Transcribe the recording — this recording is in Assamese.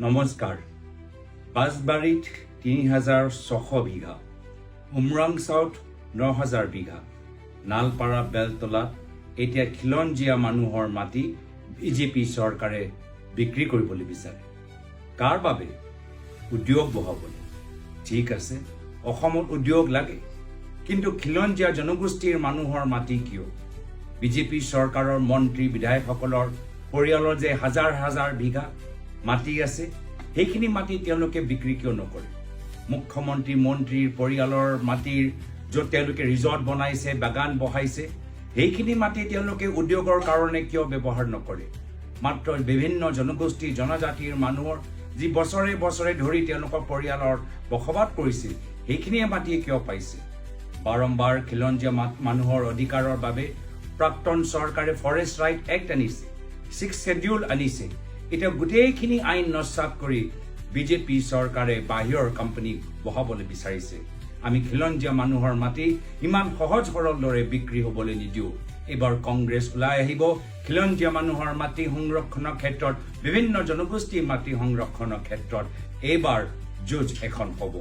নমস্কাৰ। বাঁশবাৰীত ৩,৬০০ বিঘা, উমৰাংচাওত ৯,০০০ বিঘা, নালপাৰা বেলতলাত এতিয়া খিলঞ্জীয়া মানুহৰ মাটি বিজেপি চৰকাৰে বিক্ৰী কৰিবলৈ বিচাৰে। কাৰ বাবে? উদ্যোগ বহাবলৈ। ঠিক আছে, অসমত উদ্যোগ লাগে, কিন্তু খিলঞ্জীয়া জনগোষ্ঠীৰ মানুহৰ মাটি কিয়? বিজেপি চৰকাৰৰ মন্ত্ৰী বিধায়কসকলৰ পৰিয়ালৰ যে হাজাৰ হাজাৰ বিঘা মাটি আছে, সেইখিনি মাটি তেওঁলোকে বিক্ৰী কিয় নকৰে? মুখ্যমন্ত্ৰী মন্ত্ৰীৰ পৰিয়ালৰ মাটিৰ য'ত তেওঁলোকে ৰিজৰ্ট বনাইছে, বাগান বহাইছে, সেইখিনি মাটি তেওঁলোকে উদ্যোগৰ কাৰণে কিয় ব্যৱহাৰ নকৰে? মাত্ৰ বিভিন্ন জনগোষ্ঠী জনজাতিৰ মানুহৰ যি বছৰে বছৰে ধৰি তেওঁলোকৰ পৰিয়ালৰ বসবাস কৰিছিল, সেইখিনিয়ে মাটি কিয় পাইছে? বাৰম্বাৰ খিলঞ্জীয়া মানুহৰ অধিকাৰৰ বাবে প্ৰাক্তন চৰকাৰে ফৰেষ্ট ৰাইট এক্ট আনিছে, 6 শেডিউল আনিছে। এতিয়া গোটেইখিনি আইন নস্যাৎ কৰি বিজেপি চৰকাৰে বাহিৰৰ কোম্পানী বহাবলৈ বিচাৰিছে। আমি খিলঞ্জীয়া মানুহৰ মাটি ইমান সহজ সৰল দৰে বিক্ৰী হ'বলৈ নিদিওঁ। এইবাৰ কংগ্ৰেছ ওলাই আহিব, খিলঞ্জীয়া মানুহৰ মাটি সংৰক্ষণৰ ক্ষেত্ৰত, বিভিন্ন জনগোষ্ঠীৰ মাটি সংৰক্ষণৰ ক্ষেত্ৰত এইবাৰ যুঁজ এখন হ'ব।